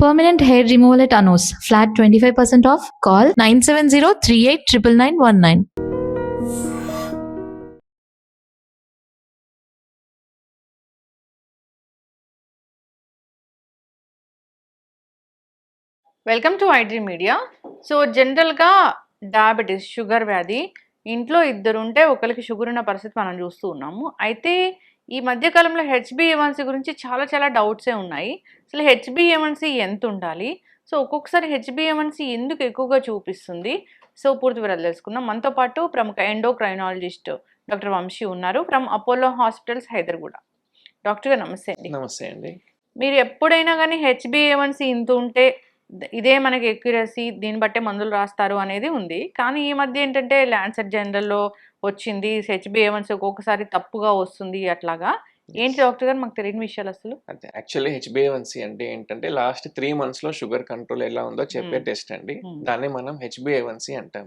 Permanent hair removal at Anos. Flat 25% off. Call 970-389919. Welcome to iDream media. So జనరల్గా diabetes, sugar వ్యాధి ఇంట్లో ఇద్దరు ఉంటే ఒకరికి షుగర్ ఉన్న పరిస్థితి మనం చూస్తూ ఉన్నాము. అయితే ఈ మధ్యకాలంలో హెచ్బిఏవన్సీ గురించి చాలా డౌట్సే ఉన్నాయి. అసలు హెచ్బిఏవన్సీ ఎంత ఉండాలి, సో ఒక్కొక్కసారి హెచ్బిఏవన్సీ ఎందుకు ఎక్కువగా చూపిస్తుంది, సో పూర్తి వివరాలు తెలుసుకుందాం. మనతో పాటు ప్రముఖ ఎండోక్రైనాలజిస్ట్ డాక్టర్ వంశీ ఉన్నారు from Apollo hospitals, Hyderabad. Doctor గారు నమస్తే అండి. నమస్తే అండి. మీరు ఎప్పుడైనా కానీ హెచ్బిఏవన్సీ ఇంత ఉంటే ఇదే మనకి ఎక్యురసీ, దీన్ని బట్టే మందులు రాస్తారు అనేది ఉంది. కానీ ఈ మధ్య ఏంటంటే ల్యాన్సెట్ జనరల్లో వచ్చింది హెచ్బిఏవన్సీ ఒక్కొక్కసారి తప్పుగా వస్తుంది అట్లాగా. ఏంటి డాక్టర్ గారు మాకు తెలియని విషయాలు అసలు? అంటే యాక్చువల్లీ హెచ్బిఏవన్సీ అంటే ఏంటంటే లాస్ట్ 3 months లో షుగర్ కంట్రోల్ ఎలా ఉందో చెప్పే టెస్ట్ అండి. దాన్ని మనం హెచ్బిఏవన్సీ అంటాం.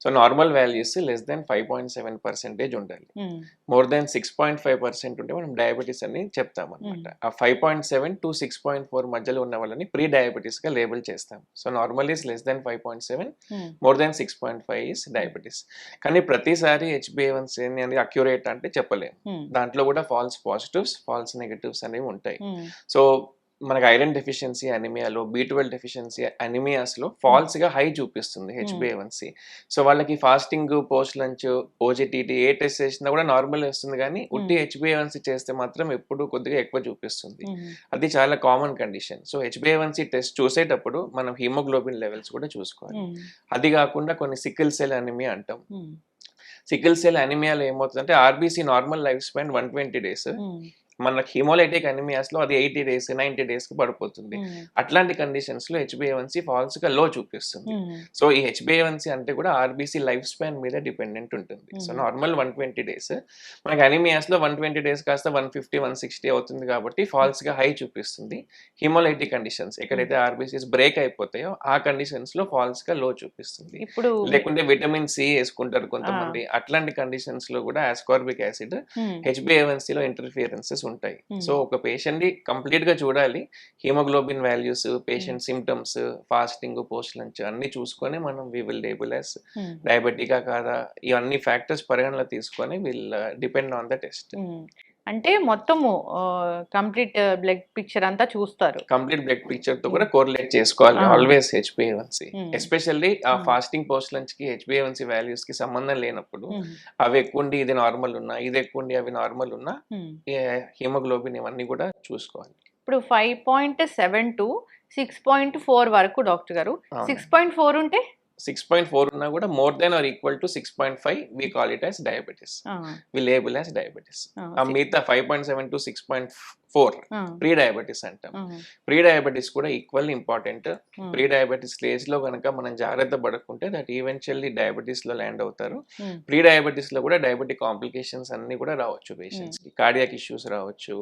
So normal values less than 5.7% ఉండాలి. మోర్ దెన్ 6.5% ఉంటే మనం డయాబెటీస్ అని చెప్తాం అనమాట. ఆ 5.7 to 6.4 మధ్యలో ఉన్న వాళ్ళని ప్రీ డయాబెటీస్ గా లేబుల్ చేస్తాం. So normal is less than 5.7, more than 6.5 is diabetes. కానీ ప్రతిసారి హెచ్బిఏవన్సీ అనేది అక్యురేట్ అంటే చెప్పలేము. దాంట్లో కూడా ఫాల్స్ పాజిటివ్స్, ఫాల్స్ నెగటివ్స్ అనేవి ఉంటాయి. సో మనకి ఐరన్ డెఫిషియన్సీ అనిమియాలో, B12 డెఫిషియన్సీ అనిమియాస్లో ఫాల్స్ గా హై చూపిస్తుంది హెచ్బిఏవన్సీ. సో వాళ్ళకి ఫాస్టింగ్, పోస్ట్ లంచ్, ఓజీటీటీ ఏ టెస్ట్ చేసినా కూడా నార్మల్ వస్తుంది. కానీ ఉట్టి హెచ్బిఏవన్సీ చేస్తే మాత్రం ఎప్పుడు కొద్దిగా ఎక్కువ చూపిస్తుంది. అది చాలా కామన్ కండిషన్. సో హెచ్బిఏవన్సీ టెస్ట్ చూసేటప్పుడు మనం హిమోగ్లోబిన్ లెవెల్స్ కూడా చూసుకోవాలి. అది కాకుండా కొన్ని సికిల్ సెల్ అనిమియా అంటాం. సికిల్ సెల్ అనిమియాలో ఏమవుతుందంటే RBC normal life span 120 days, మనకి హిమోలైటిక్ అనిమియాస్ లో అది 80 days, 90 days కి పడిపోతుంది. అట్లాంటి కండిషన్స్ లో హెచ్బిఏవన్సీ ఫాల్స్ గా లో చూపిస్తుంది. సో ఈ హెచ్బిఏవన్సీ అంటే కూడా ఆర్బీసీ లైఫ్ స్పాన్ మీద డిపెండెంట్ ఉంటుంది. సో నార్మల్ 120 days, మనకి అనిమియాస్ లో 120 days కాస్త 150, 160 అవుతుంది కాబట్టి ఫాల్స్ గా హై చూపిస్తుంది. హిమోలైటిక్ కండిషన్స్ ఎక్కడైతే ఆర్బీసీస్ బ్రేక్ అయిపోతాయో ఆ కండిషన్స్ లో ఫాల్స్ గా లో చూపిస్తుంది. ఇప్పుడు లేకుంటే విటమిన్ సి వేసుకుంటారు కొంతమంది, అట్లాంటి కండిషన్స్ లో కూడా ఆస్కార్బిక్ యాసిడ్ హెచ్బిఏవన్సీ లో ఇంటర్ఫియరెన్సెస్ ఉంటాయి. సో ఒక పేషెంట్ ని కంప్లీట్ గా చూడాలి. Haemoglobin values, patient symptoms, fasting, post lunch అన్ని చూసుకొని మనం వి విల్ లేబుల్ యాస్ డయాబెటికా కాదా, ఇవన్నీ ఫ్యాక్టర్స్ పరిగణలో తీసుకొని will depend on the test. అంటే మొత్తము కంప్లీట్ బ్లడ్ పిక్చర్ అంతా చూస్తారు. కంప్లీట్ బ్లడ్ పిక్చర్ తో కూడా కోరిలేట్ చేసుకోవాలి ఆల్వేస్ హెచ్బిఏవన్సీ. ఎస్పెషల్లీ ఆ ఫాస్టింగ్, పోస్ట్ లంచ్ కి హెచ్బిఏవన్సీ వాల్యూస్ కి సంబంధం లేనప్పుడు అవి ఎక్కువ ఉండి ఇది నార్మల్ ఉన్నా, ఇది ఎక్కువ ఉండి అవి నార్మల్ ఉన్నా, హిమోగ్లోబిన్ ఇవన్నీ కూడా చూసుకోవాలి. ఇప్పుడు 5.7 to 6.4 వరకు డాక్టర్ గారు, 6.4 ఉంటే 6.4 ఉన్నా కూడా more than or equal to 6.5 we call it as diabetes. We label as diabetes. మిగతా 5.7 to 6.4 ప్రీ డయాబెటీస్ అంటాం. ప్రీ డయాబెటీస్ కూడా equal important. Pre diabetes stage లో కనుక మనం జాగ్రత్త పడకుంటే దట్ ఈవెన్చువల్లీ డయాబెటీస్ లో ల్యాండ్ అవుతారు. ప్రీ డయాబెటీస్ లో కూడా డయాబెటిక్ కాంప్లికేషన్స్ అన్ని కూడా రావచ్చు పేషెంట్స్ కి. కార్డియాక్ ఇష్యూస్ రావచ్చు,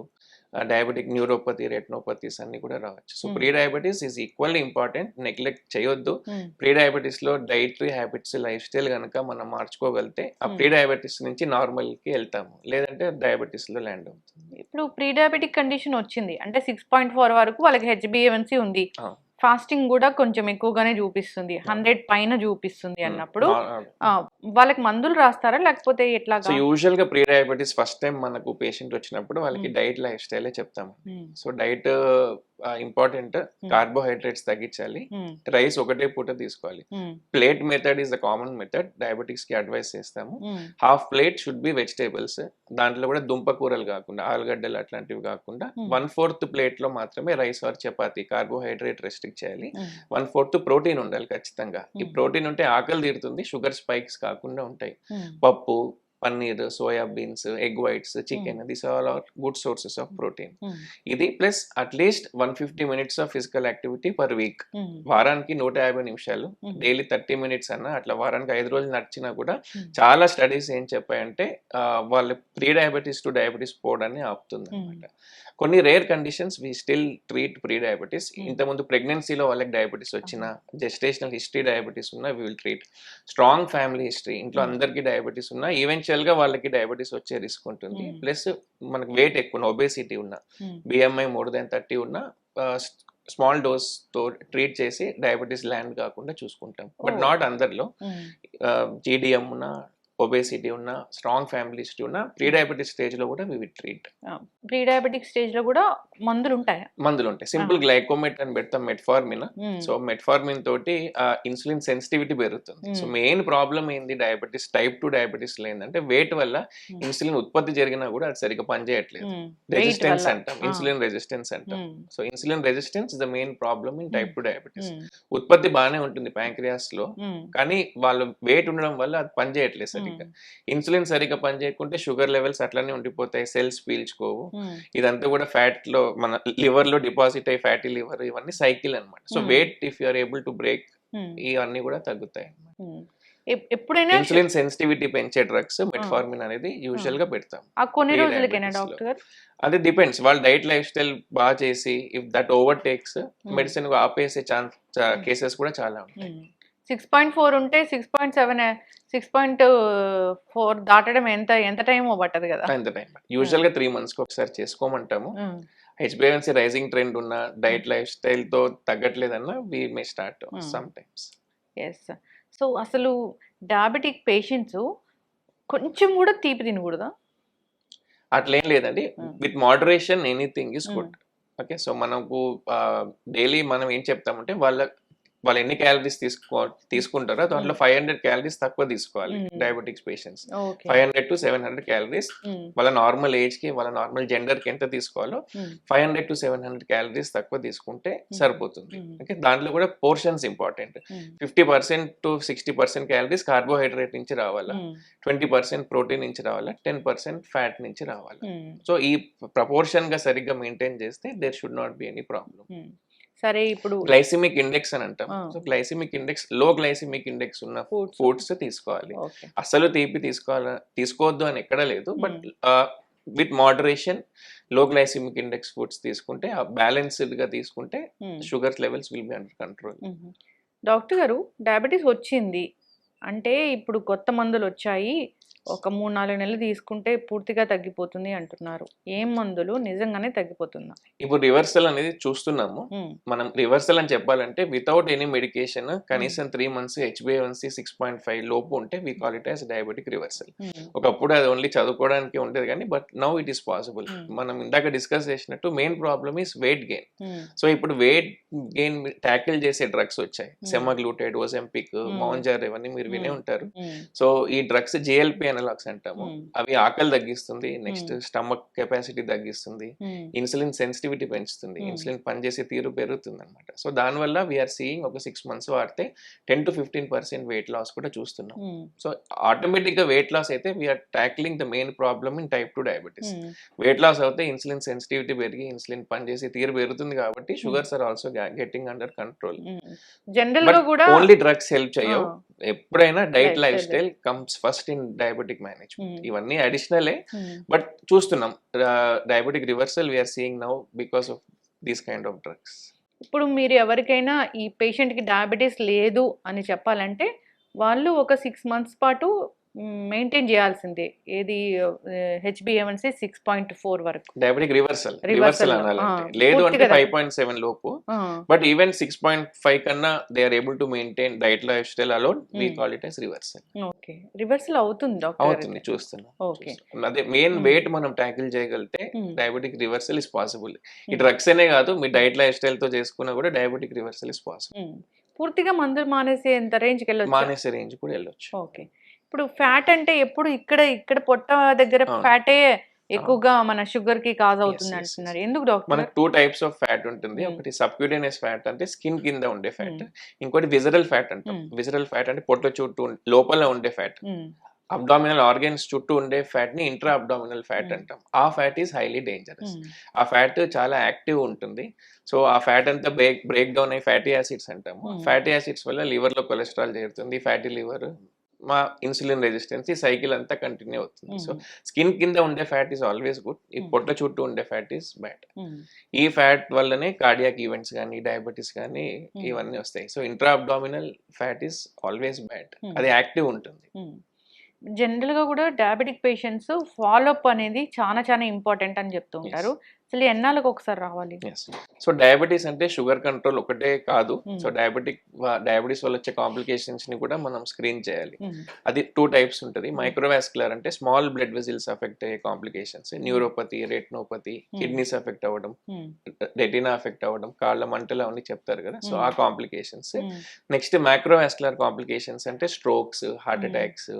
డయాబెటిక్ న్యూరోపతి, రెటినోపతీస్ అన్ని కూడా రావచ్చు. So pre diabetes is equally important, neglect చేయొద్దు. ప్రీ డయాబెటీస్ లో డైటరీ హ్యాబిట్స్, లైఫ్ స్టైల్ కనుక మనం మార్చుకోగలితే ఆ ప్రీ డయాబెటీస్ నుంచి నార్మల్ కి వెళ్తాము, లేదంటే డయాబెటీస్ లో ల్యాండ్ అవుతుంది. ఇప్పుడు ప్రీ డయాబెటిక్ కండిషన్ వచ్చింది అంటే 6.4 వరకు వాళ్ళకి హెచ్బిఏవన్సీ ఉంది, ఫాస్టింగ్ కూడా కొంచెం ఎక్కువగానే చూపిస్తుంది, 100 పైన చూపిస్తుంది అన్నప్పుడు వాళ్ళకి మందులు రాస్తారా లేకపోతే ఎట్లా? సో యూజువల్ గా ప్రీ డయాబెటీస్ ఫస్ట్ టైం మనకు పేషెంట్ వచ్చినప్పుడు వాళ్ళకి డైట్, లైఫ్ స్టైల్ చెప్తాము. సో డైట్ ఇంపార్టెంట్, కార్బోహైడ్రేట్స్ తగ్గించాలి, రైస్ ఒకటే పూట తీసుకోవాలి. Plate method is the common method, diabetics కి అడ్వైస్ చేస్తాము. Half plate should be vegetables, దాంట్లో కూడా దుంప కూరలు కాకుండా, ఆలుగడ్డలు అట్లాంటివి కాకుండా 1/4 ప్లేట్ లో మాత్రమే rice or chapati, carbohydrate restrict చేయాలి. 1/4 ప్రోటీన్ ఉండాలి ఖచ్చితంగా. ఈ ప్రోటీన్ ఉంటే ఆకలి తీరుతుంది, షుగర్ స్పైక్స్ కాకుండా ఉంటాయి. పప్పు, paneer, soya beans, egg whites, chicken, this all are good sources of protein. ఇది plus at least 150 minutes of physical activity per week. వారానికి 150 నిమిషాలు, డైలీ 30 minutes అన్న అట్లా వారానికి 5 రోజులు నడిచినా కూడా చాలా స్టడీస్ ఏం చెప్పాయంటే వాళ్ళు ప్రీ డయాబెటీస్ టు డయాబెటీస్ పోవడాన్ని ఆపుతుంది అనమాట. కొన్ని rare conditions we still treat pre diabetes. ఇంతకుముందు ప్రెగ్నెన్సీలో వాళ్ళకి డయాబెటీస్ వచ్చిన, జెస్టేషనల్ హిస్టరీ డయాబెటీస్ ఉన్నా we will treat. Strong family history, ఇంట్లో అందరికీ డయాబెటీస్ ఉన్నా ఈవెన్చువల్ గా వాళ్ళకి డయాబెటీస్ వచ్చే రిస్క్ ఉంటుంది. ప్లస్ మనకి వెయిట్ ఎక్కువ, ఒబేసిటీ ఉన్నా, బిఎంఐ మోర్ దెన్ 30 ఉన్నా, స్మాల్ డోస్ తో ట్రీట్ చేసి డయాబెటీస్ ల్యాండ్ కాకుండా చూసుకుంటాం. But Oh. నాట్ అందరిలో. జీడిఎం ఉన్న, ఒబేసిటీ ఉన్న, స్ట్రాంగ్ ఫ్యామిలీ హిస్టరీ ఉన్న, ప్రీ డయాబెటిస్ స్టేజ్ లో కూడా we will treat. Pre diabetic stage లో కూడా మందులు ఉంటాయా? మందులు ఉంటాయి. సింపుల్ గ్లైకోమెట్ అని పెడతాం, మెట్ఫార్మిన్. సో మెట్ఫార్మిన్ తోటి ఇన్సులిన్ సెన్సిటివిటీ పెరుగుతుంది. సో మెయిన్ ప్రాబ్లం ఏంది డయాబెటీస్ టైప్ 2 డయాబెటీస్ లో ఏంటంటే వెయిట్ వల్ల ఇన్సులిన్ ఉత్పత్తి జరిగినా కూడా అది సరిగ్గా పనిచేయట్లేదు. రెసిస్టెన్స్ అంటాం, ఇన్సులిన్ రెసిస్టెన్స్ అంటాం. So insulin resistance the main problem in type 2 diabetes. ఉత్పత్తి బాగానే ఉంటుంది ప్యాంక్రియాస్ లో, కానీ వాళ్ళు వెయిట్ ఉండడం వల్ల అది పనిచేయట్లేదు సరిగ్గా. ఇన్సులిన్ సరిగ్గా పనిచేయకుంటే షుగర్ లెవెల్స్ అట్లానే ఉండిపోతాయి, సెల్స్ పీల్చుకోవు. ఇదంతా కూడా ఫ్యాట్ లో మన లివర్ లో డిపాజిట్ అయ్యి ఫ్యాటీ లివర్, ఇవన్నీ సైకిల్ అన్నమాట. So weight if you are able to break, ఇవన్నీ కూడా తగ్గుతాయి అన్నమాట. ఎప్పుడైనా ఇన్సులిన్ సెన్సిటివిటీ పెంచే డ్రగ్స్ మెట్ఫార్మిన్ అనేది యూజువల్ గా పెడతాం. ఆ కొన్ని రోజులకేనా డాక్టర్ గారు? అది డిపెండ్స్, వాళ్ళ డైట్ లైఫ్ స్టైల్ బాగా చేసి if that over takes medicine ఆపేసే ఛాన్స్ కేసెస్ కూడా చాలా ఉంటాయి. 6.4 ఉంటే 6.4 దాటడం ఎంత టైం పట్టదు కదా? ఎంత టైం యూజువల్ గా 3 months కి ఒకసారి చేసుకోమంటాము. హెచ్బిఏవన్సీ రైజింగ్ ట్రెండ్ ఉన్న, డైట్ లైఫ్ స్టైల్ తో తగ్గట్లేదన్నా we may start sometimes. Yes. So అసలు డయాబెటిక్ పేషెంట్స్ కొంచెం కూడా తీపి తినకూడదా? అట్లేం లేదండి, with moderation anything is good. Okay, so మనకు డైలీ మనం ఏం చెప్తామంటే వాళ్ళు ఎన్ని క్యాలరీస్ తీసుకుంటారో దాంట్లో 500 క్యాలరీస్ తక్కువ తీసుకోవాలి డయాబెటిక్స్ పేషెంట్స్. 500 to 700 క్యాలరీస్ వాళ్ళ నార్మల్ ఏజ్ కి, వాళ్ళ నార్మల్ జెండర్ కి ఎంత తీసుకోవాలో 500 to 700 క్యాలరీస్ తక్కువ తీసుకుంటే సరిపోతుంది. ఓకే, దాంట్లో కూడా portions important. 50% to 60% calories carbohydrate నుంచి రావాలా, 20% ప్రోటీన్ నుంచి రావాలా, 10% ఫ్యాట్ నుంచి రావాలా. సో ఈ ప్రపోర్షన్ గా సరిగ్గా మెయింటైన్ చేస్తే there should not be any problem. సరే, ఇప్పుడు గ్లైసిమిక్ ఇండెక్స్ అని అంటాం. So glycemic index, low glycemic index ఉన్న ఫుడ్స్ తీసుకోవాలి. అసలు తీపి తీసుకోవద్దు అని ఎక్కడ లేదు, but with moderation low glycemic index foods తీసుకుంటే, బ్యాలెన్స్డ్ గా తీసుకుంటే sugar levels will be under control. Doctor గారు, డయాబెటీస్ వచ్చింది అంటే ఇప్పుడు కొత్త మందులు వచ్చాయి, ఒక 3-4 నెలలు తీసుకుంటే పూర్తిగా తగ్గిపోతుంది అంటున్నారు. ఏం మందులు నిజంగానే తగ్గిపోతుందా? ఇప్పుడు రివర్సల్ అనేది చూస్తున్నాము. మనం రివర్సల్ అని చెప్పాలంటే వితౌట్ ఎనీ మెడికేషన్ కనీసం 3 months HbA1c 6.5 లోపు ఉంటే we call it as diabetic reversal. ఒకప్పుడు అది ఓన్లీ చదువుకోవడానికి ఉండేది, కానీ but now it is possible. మనం ఇందాక డిస్కస్ చేసినట్టు main problem is weight gain. So ఇప్పుడు వెయిట్ గెయిన్ ట్యాకిల్ చేసే డ్రగ్స్ వచ్చాయి, సెమాగ్లూటైడ్, ఓజెంపిక్, మౌంజర్, ఇవన్నీ మీరు వినే ఉంటారు. సో ఈ డ్రగ్స్ GLP అనలాగ్స్ అంటాము. అవి ఆకలి తగ్గిస్తుంది, నెక్స్ట్ స్టమక్ కెపాసిటీ తగ్గిస్తుంది, ఇన్సులిన్ సెన్సిటివిటీ పెంచుతుంది, ఇన్సులిన్ పనిచేసే తీరు పెరుగుతుంది అనమాట. సో దానివల్ల వీఆర్ సీయింగ్ ఒక 6 months వాడితే 10 to 15% వెయిట్ లాస్ కూడా చూస్తున్నాం. సో ఆటోమేటిక్ గా వెయిట్ లాస్ అయితే we are tackling the main problem in type 2 diabetes. Weight loss అవుతే ఇన్సులిన్ సెన్సిటివిటీ పెరిగి ఇన్సులిన్ పనిచేసే తీరు పెరుగుతుంది కాబట్టి sugars are also getting under control. General గా కూడా ఓన్లీ డ్రగ్స్ హెల్ప్ చేయవు. ఎప్పుడైనా diet lifestyle comes first in diabetic management. ఇవన్నీ అడిషనలే, బట్ చూస్తున్నాం diabetic reversal we are seeing now because of these kind of drugs. ఇప్పుడు మీరు ఎవరికైనా ఈ పేషెంట్ కి డయాబెటీస్ లేదు అని చెప్పాలంటే వాళ్ళు ఒక 6 months పాటు మెయింటైన్ చేయాల్సిందే. ఏది HbA1c 6.4 వరకు డయాబెటిక్ రివర్సల్ అనాలంటే, లేదు అంటే 5.7 లోపు. బట్ ఈవెన్ 6.5 కన్నా they are able to maintain diet lifestyle alone, we call it as reversal. Okay, reversal అవుతుంది డాక్టర్? అవుతుంది, చూస్తున్నాం. ఓకే, అదే మెయిన్ వెయిట్ మనం ట్యాకిల్ చేయగలిగితే డయాబెటిక్ రివర్సల్ ఇస్ పాసిబుల్. ఈ డ్రగ్స్ అనే కాదు, మీ డైట్ లైఫ్ స్టైల్ తో చేసుకున్నా కూడా డయాబెటిక్ రివర్సల్ ఇస్ పాసిబుల్. పూర్తిగా మందులు మానేసే ఎంత రేంజ్కి వెళ్ళొచ్చు? మానేసే రేంజ్ కూడా వెళ్ళొచ్చు. ఓకే, ఇప్పుడు ఫ్యాట్ అంటే ఎప్పుడు ఇక్కడ పొట్ట దగ్గర ఫ్యాటే ఎక్కువగా మన షుగర్ కి కాజ్ అవుతుంది అంటున్నారు. ఎందుకు డాక్టర్? మనకు 2 types ఆఫ్ ఫ్యాట్ ఉంటుంది. ఒకటి సబ్క్యూటేనియస్ ఫ్యాట్ అంటే స్కిన్ కింద ఉండే ఫ్యాట్, ఇంకోటి విజరల్ ఫ్యాట్ అంటాం. విజరల్ ఫ్యాట్ అంటే పొట్ల చుట్టూ లోపల ఉండే ఫ్యాట్. అబ్డామినల్ ఆర్గన్స్ చుట్టూ ఉండే ఫ్యాట్ ని ఇంట్రా అబ్డామినల్ ఫ్యాట్ అంటాం. ఆ ఫ్యాట్ ఈస్ హైలీ డేంజరస్. ఆ ఫ్యాట్ చాలా యాక్టివ్ ఉంటుంది. సో ఆ ఫ్యాట్ అంతా బ్రేక్ డౌన్ అయ్యి ఫ్యాటీ యాసిడ్స్ అంటాము. ఫ్యాటీ యాసిడ్స్ వల్ల లివర్ లో కొలెస్ట్రాల్ చేరుతుంది, ఫ్యాటీ లివర్, మా ఇన్సులిన్ రెసిస్టెన్స్, ఈ సైకిల్ అంతా కంటిన్యూ అవుతుంది. సో స్కిన్ కింద ఉండే ఫ్యాట్ ఈస్ ఆల్వేస్ గుడ్, ఈ పొట్ల చుట్టూ ఉండే ఫ్యాట్ ఈస్ బ్యాడ్. ఈ ఫ్యాట్ వల్లనే కార్డియాక్ ఈవెంట్స్ కానీ, డయాబెటీస్ కానీ ఇవన్నీ వస్తాయి. So intra abdominal fat is always bad, అది యాక్టివ్ ఉంటుంది. జనరల్ గా కూడా డయాబెటిక్ పేషెంట్స్ ఫాలో అప్ అనేది చాలా చాలా ఇంపార్టెంట్ అని చెప్తూ ఉంటారు. అసలు ఎన్నాళ్ళకి ఒకసారి రావాలి? ఎస్. సో డయాబెటీస్ అంటే షుగర్ కంట్రోల్ ఒకటే కాదు. Hmm. సో డయాబెటీస్ వల్ల వచ్చే కాంప్లికేషన్స్ ని కూడా మనం స్క్రీన్ చేయాలి. Hmm. అది 2 టైప్స్ ఉంటుంది. మైక్రోవాస్కులర్ అంటే స్మాల్ బ్లడ్ వెజిల్స్ అఫెక్ట్ అయ్యే complications, neuropathy, retinopathy, kidneys affect అవ్వడం, Hmm. రెటినా అఫెక్ట్ అవ్వడం, కాళ్ళ మంటలు అవన్నీ చెప్తారు కదా, సో ఆ complications. Hmm. Next microvascular complications అంటే స్ట్రోక్స్, హార్ట్ Hmm. అటాక్స్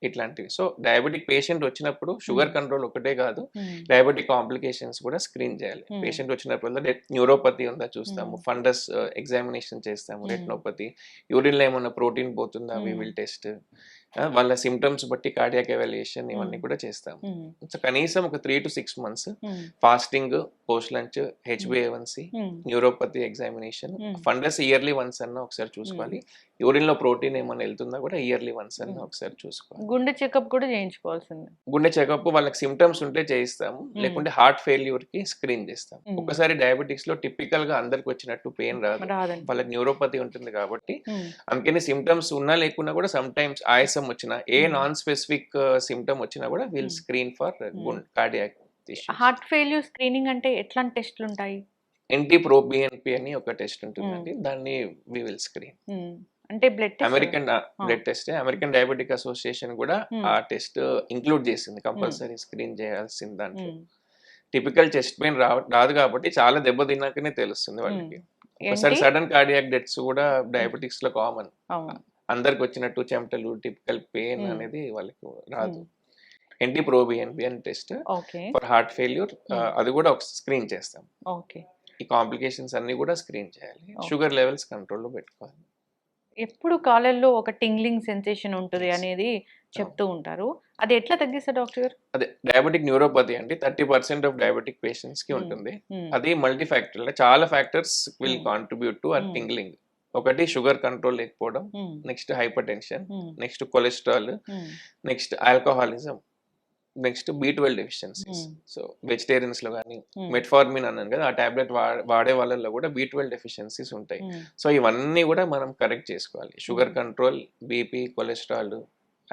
ఇట్లాంటివి. సో డయాబెటిక్ పేషెంట్ వచ్చినప్పుడు షుగర్ కంట్రోల్ ఒకటే కాదు, Hmm. డయాబెటిక్ కాంప్లికేషన్స్ కూడా స్క్రీన్ చేయాలి. Hmm. పేషెంట్ వచ్చినప్పుడు న్యూరోపతి ఉందా చూస్తాము, Hmm. ఫండస్ ఎగ్జామినేషన్ చేస్తాము, Hmm. రెటినోపతి, యూరిన్లో ఏమన్నా ప్రోటీన్ పోతుందా వి Hmm. విల్ టెస్ట్, వాళ్ళ సిమ్టమ్స్ బట్టి కార్డియాక్ ఎవాల్యుయేషన్ ఇవన్నీ Hmm. కూడా చేస్తాము. Hmm. సో కనీసం ఒక 3 to 6 months Hmm. Fasting, post lunch, HbA1c, Hmm. Neuropathy examination, Hmm. Fundus yearly once అన్న ఒకసారి చూసుకోవాలి. యూరిన్ లో ప్రోటీన్ ఏమైనా వెళ్తుందా కూడా ఇయర్లీ వన్స్ అన్న Hmm. ఒకసారి చూసుకోవాలి. గుండె చెకప్ కూడా చేయించుకోవాల్సింది. గుండె చెకప్ వాళ్ళకి సిమ్టమ్స్ ఉంటే చేయిస్తాము, లేకుంటే హార్ట్ ఫెయిల్యూర్ కి స్క్రీన్ చేస్తాం. Hmm. ఒకసారి డయాబెటిక్స్ లో టిపికల్ గా అందరికి వచ్చినట్టు పెయిన్ రాదు, రాదండి. వాళ్ళకి న్యూరోపతి ఉంటుంది కాబట్టి. Hmm. అందుకని సిమ్టమ్స్ ఉన్నా లేకున్నా కూడా సమ్ టైమ్స్ ఆయాసం వచ్చినా, ఏ Hmm. నాన్ స్పెసిఫిక్ సిమ్టమ్ వచ్చినా కూడా will Hmm. Screen for cardiac issues. Heart failure screening అంటే ఎట్లాంటి టెస్ట్లు ఉంటాయి? ఎన్టీ ప్రో బిఎన్పి అని ఒక టెస్ట్ ఉంటుందండి, దాన్ని వి విల్ స్క్రీన్. Hmm. అంటే blood test. American blood test, American diabetic association కూడా Hmm. ఆ టెస్ట్ ఇంక్లూడ్ చేసింది, కంపల్సరీ స్క్రీన్ చేయాల్సింది దాంట్లో. Hmm. టిపికల్ చెస్ట్ పెయిన్ రాదు కాబట్టి చాలా దెబ్బ తిన్నాకనే తెలుస్తుంది వాళ్ళకి. ఒకసారి ఏంటి? సడన్ కార్డియాక్ డెత్స్ కూడా డయాబెటిక్స్ లో కామన్. అవును. అందరికి వచ్చినట్టు చెమటలు, టిపికల్ పెయిన్ Hmm. అనేది వాళ్ళకి రాదు. Hmm. ఎన్టీ ప్రో బిఎన్పి అని test okay. For heart failure, Hmm. అది కూడా ఒక స్క్రీన్ చేస్తాం. ఓకే. ఈ కాంప్లికేషన్స్ అన్ని కూడా స్క్రీన్ చేయాలి. Okay. షుగర్ లెవెల్స్ కంట్రోల్లో పెట్టుకోవాలి. ఎప్పుడు కాళ్ళల్లో ఒక టింగ్లింగ్ సెన్సేషన్ ఉంటుంది Yes. అనేది చెప్తూ ఉంటారు. అది ఎట్లా తగ్గిస్తారు డాక్టర్ గారు? అదే డయాబెటిక్ న్యూరోపతి అంటే 30% ఆఫ్ డయాబెటిక్ పేషెంట్స్ కి ఉంటుంది. Hmm. అది మల్టీ ఫ్యాక్టర్, చాలా factors will Hmm. Contribute to Hmm. Tingling. ఒకటి షుగర్ కంట్రోల్ లేకపోవడం, Hmm. Next hyper tension, Hmm. Next cholesterol, Hmm. Next alcoholism, next B12 deficiencies. Hmm. So vegetarians లో కానీ Hmm. Metformin అన్నాను కదా, ఆ టాబ్లెట్ వాడే వాళ్ళలో కూడా B12 డెఫిషియన్సీస్ ఉంటాయి. Hmm. సో ఇవన్నీ కూడా మనం కరెక్ట్ చేసుకోవాలి. Sugar Hmm. Control, BP, cholesterol,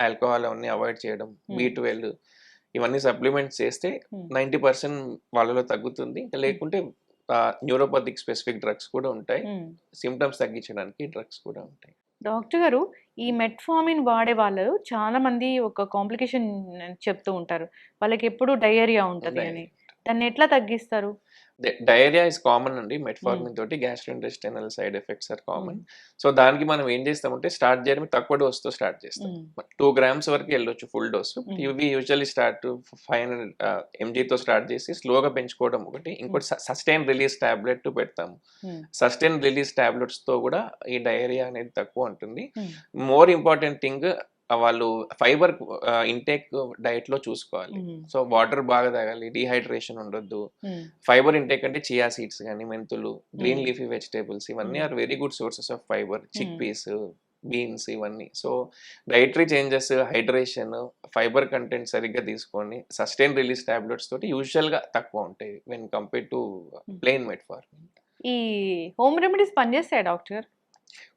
alcohol అవన్నీ అవాయిడ్ చేయడం, Hmm. B12 ఇవన్నీ సప్లిమెంట్స్ చేస్తే Hmm. 90% వాళ్ళలో తగ్గుతుంది. ఇంకా లేకుంటే న్యూరోపతిక్ స్పెసిఫిక్ డ్రగ్స్ కూడా ఉంటాయి, Hmm. సిమ్టమ్స్ తగ్గించడానికి డ్రగ్స్ కూడా ఉంటాయి. డాక్టర్ గారు, ఈ మెట్ఫార్మిన్ వాడే వాళ్ళు చాలా మంది ఒక కాంప్లికేషన్ చెప్తూ ఉంటారు. వాళ్ళకి ఎప్పుడు డయేరియా ఉంటది అని. దాన్ని ఎట్లా తగ్గిస్తారు? డయేరియా ఇస్ కామన్ అండి. మెట్ఫార్మిన్ తోటి gastrointestinal side effects are common. So దానికి మనం ఏం చేస్తామంటే స్టార్ట్ చేయడం తక్కువ డోస్ తో స్టార్ట్ చేస్తాం. 2 grams వరకు వెళ్ళొచ్చు ఫుల్ డోస్. ఇవి యూజువల్లీ స్టార్ట్ 500 mg తో స్టార్ట్ చేసి స్లోగా పెంచుకోవడం ఒకటి. ఇంకోటి సస్టైన్ రిలీజ్ టాబ్లెట్ పెడతాము. సస్టైన్ రిలీజ్ టాబ్లెట్స్ తో కూడా ఈ డయేరియా అనేది తక్కువ ఉంటుంది. మోర్ ఇంపార్టెంట్ థింగ్, వాళ్ళు ఫైబర్ ఇంటేక్ డైట్ లో చూసుకోవాలి. సో వాటర్ బాగా తాగాలి, డిహైడ్రేషన్ ఉండొద్దు. ఫైబర్ ఇంటేక్ అంటే చియా సీడ్స్ కానీ, మెంతులు, గ్రీన్ లీఫీ వెజిటేబుల్స్ ఇవన్నీ are very good sources of fibre. Chickpeas, beans ఇవన్నీ. So dietary changes, hydration, fibre content సరిగ్గా తీసుకొని సస్టైన్ రిలీజ్ టాబ్లెట్స్ తోటి యూజువల్ గా తక్కువ ఉంటాయి when compare to plain metformin. ఈ హోమ్ రెమెడీస్ పనిచేస్తాయి doctor?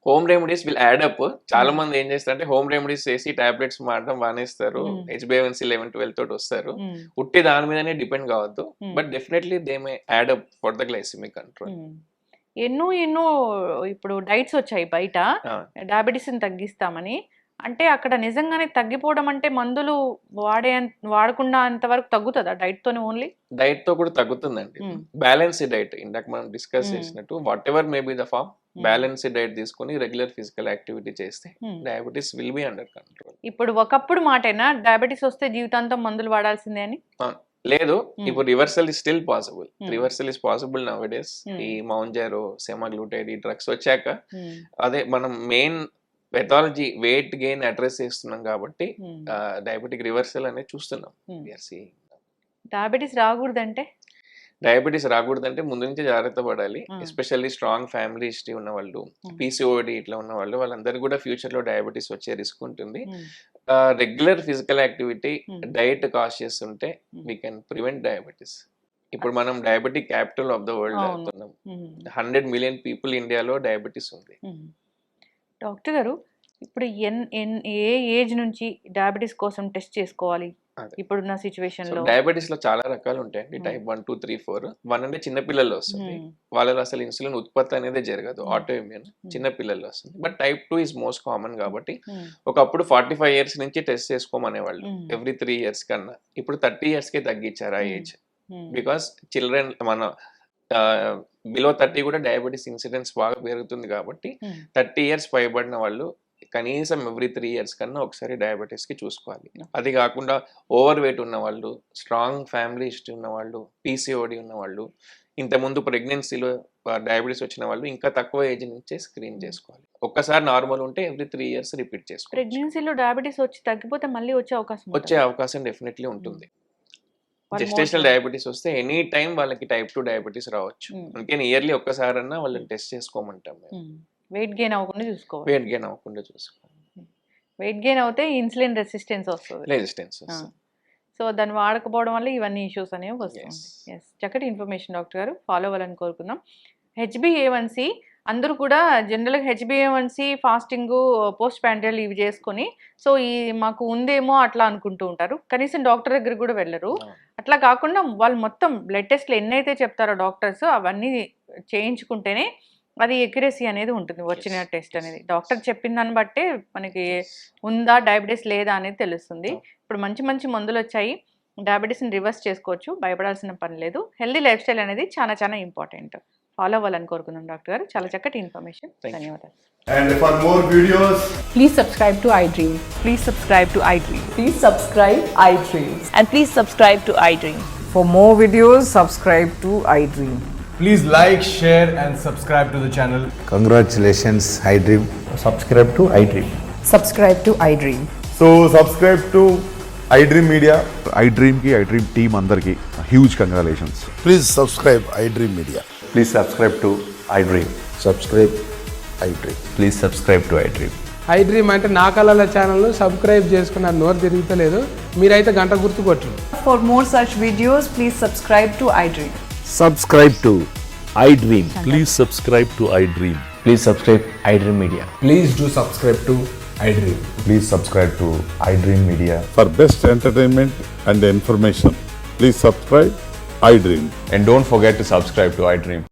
Home remedies will add up. చాలా మంది ఏం చేస్తారంటే హోమ్ రెమెడీస్ చేసి టాబ్లెట్స్ మారడం మానేస్తారు, HbA1c 11-12 తోటి వస్తారు. ఉట్టి దాని మీదనే డిపెండ్ కావద్దు, but definitely they may add up for the glycemic control. ఎన్నో ఇప్పుడు డైట్స్ వచ్చాయి బయట డయాబెటీస్ ని తగ్గిస్తామని. అంటే అక్కడ నిజంగానే తగ్గిపోవడం అంటే మందులు వాడకుండా అంతవరకు తగ్గుతుందా డైట్ తోనే? ఓన్లీ డైట్ తో కూడా తగ్గుతుందండి. బ్యాలెన్స్డ్ డైట్, ఇందాక మనం డిస్కస్ చేసినట్టు whatever may be the form, balanced diet తీసుకొని రెగ్యులర్ ఫిజికల్ యాక్టివిటీ చేస్తే diabetes will be under control. ఇప్పుడు ఒకప్పుడు మాటేనా డయాబెటీస్ వస్తే జీవితాంతం మందులు వాడాల్సిందే అని? లేదు, ఇప్పుడు reversal is still possible. Reversal is possible now days. ఈ మౌంజారో, సెమాగ్లూటైడ్ ఈ డ్రగ్స్ వచ్చాక అదే మనం main pathology weight gain address చేస్తున్నాం కాబట్టి డయాబెటిక్ రివర్సల్ అనేది చూస్తున్నాం. డయాబెటీస్ రాకూడదంటే ముందు నుంచి జాగ్రత్త పడాలి. ఎస్పెషల్లీ స్ట్రాంగ్ ఫ్యామిలీ హిస్టరీ ఉన్న వాళ్ళు, PCOD ఇట్లా ఉన్న వాళ్ళు, వాళ్ళందరికీ కూడా ఫ్యూచర్ లో డయాబెటీస్ వచ్చే రిస్క్ ఉంటుంది. Regular physical activity, diet conscious ఉంటే వీ కెన్ ప్రివెంట్ డయాబెటీస్. ఇప్పుడు మనం diabetic capital of the world అవుతున్నాం. 100 million పీపుల్ ఇండియాలో డయాబెటీస్ ఉంది. డాక్టర్ గారు, ఇప్పుడు ఏ ఏజ్ నుంచి డయాబెటీస్ కోసం టెస్ట్ చేసుకోవాలి? అదే. ఇప్పుడున్న సిచ్యువేషన్ లో డయాబెటీస్ లో చాలా రకాలు ఉంటాయండి. టైప్ 1, 2, 3, 4. 1 అంటే చిన్న పిల్లల్లో వస్తుంది. వాళ్ళలో అసలు ఇన్సులిన్ ఉత్పత్తి అనేది జరగదు, ఆటో ఇమ్యూన్. చిన్న పిల్లల్లో వస్తుంది. But type 2 is most common కాబట్టి ఒకప్పుడు 45 ఇయర్స్ నుంచి టెస్ట్ చేసుకోమనేవాళ్ళు ఎవ్రీ 3 ఇయర్స్ కన్నా. ఇప్పుడు 30 ఇయర్స్ కే తగ్గించారు ఆ ఏజ్. బికాస్ చిల్డ్రన్ మన బిలో 30 కూడా డయాబెటీస్ ఇన్సిడెన్స్ బాగా పెరుగుతుంది కాబట్టి 30 ఇయర్స్ పైబడిన వాళ్ళు కనీసం ఎవ్రీ 3 ఇయర్స్ కన్నా ఒకసారి డయాబెటీస్ కి చూసుకోవాలి. అది కాకుండా ఓవర్ వెయిట్ ఉన్న వాళ్ళు, స్ట్రాంగ్ ఫ్యామిలీ హిస్టరీ ఉన్న వాళ్ళు, పీసీఓడి ఉన్న వాళ్ళు, ఇంతకుముందు ప్రెగ్నెన్సీలో డయాబెటీస్ వచ్చిన వాళ్ళు ఇంకా తక్కువ ఏజ్ నుంచే స్క్రీన్ చేసుకోవాలి. ఒక్కసారి నార్మల్ ఉంటే ఎవ్రీ 3 ఇయర్స్ రిపీట్ చేసుకోవాలి. ప్రెగ్నెన్సీలో డయాబెటీస్ వచ్చి తగ్గిపోతే మళ్ళీ వచ్చే అవకాశం డెఫినెట్లీ ఉంటుంది. జెస్టేషనల్ డయాబెటీస్ వస్తే ఎనీ టైం వాళ్ళకి టైప్ 2 డయాబెటీస్ రావచ్చు. అందుకని ఇయర్లీ ఒక్కసారన్నా వాళ్ళని టెస్ట్ చేసుకోమంటాం. వెయిట్ గెయిన్ అవ్వకుండా చూసుకోవాలి. వెయిట్ గెయిన్ అవుతే ఇన్సులిన్ రెసిస్టెన్స్ వస్తుంది. సో దాన్ని వాడకపోవడం వల్ల ఇవన్నీ ఇష్యూస్ అనేవి వస్తుంది. ఎస్, చక్కటి ఇన్ఫర్మేషన్ డాక్టర్ గారు, ఫాలో అవ్వాలని కోరుకుందాం. HbA1c అందరూ కూడా జనరల్గా HbA1c ఫాస్టింగ్, పోస్ట్ ప్యాండ్రియల్ ఇవి చేసుకొని సో ఈ మాకు ఉందేమో అట్లా అనుకుంటూ ఉంటారు. కనీసం డాక్టర్ దగ్గర కూడా వెళ్ళరు. అట్లా కాకుండా వాళ్ళు మొత్తం బ్లడ్ టెస్ట్లు ఎన్నైతే చెప్తారో డాక్టర్స్ అవన్నీ చేయించుకుంటేనే అది ఎక్యురసీ అనేది ఉంటుంది. వచ్చిన టెస్ట్ అనేది డాక్టర్ చెప్పిన దాన్ని బట్టే మనకి ఉందా డయాబెటీస్ లేదా అనేది తెలుస్తుంది. ఇప్పుడు మంచి మంచి మందులు వచ్చాయి, డయాబెటీస్ని రివర్స్ చేసుకోవచ్చు, భయపడాల్సిన పని లేదు. హెల్దీ లైఫ్ స్టైల్ అనేది చాలా చాలా ఇంపార్టెంట్. ఫాలో అవ్వాలని కోరుకుందాం డాక్టర్ గారు. చాలా చక్కటి ఇన్ఫర్మేషన్. ధన్యవాదాలు. And for more videos, Please subscribe to iDream. Please subscribe to iDream. Please subscribe iDream. And please subscribe to iDream. For more videos, subscribe to iDream. please like, share and subscribe to the channel. Congratulations, iDream. Subscribe to iDream. Subscribe to iDream. So subscribe to iDream Media. iDream ki iDream team andarki huge congratulations. Please subscribe iDream Media. Please subscribe to iDream. Subscribe iDream. Please subscribe to iDream. iDream అంటే నా కళల ఛానల్ను subscribe చేసుకున్న నోరు తిరుగుతలేదు, మీరైతే గంట గుర్తు కొట్టండి. For more such videos, please subscribe to iDream. Subscribe to iDream. Please subscribe to iDream. Please subscribe iDream Media. Please do subscribe to iDream. Please subscribe to iDream Media. For best entertainment and information, please subscribe iDream. And don't forget to subscribe to iDream.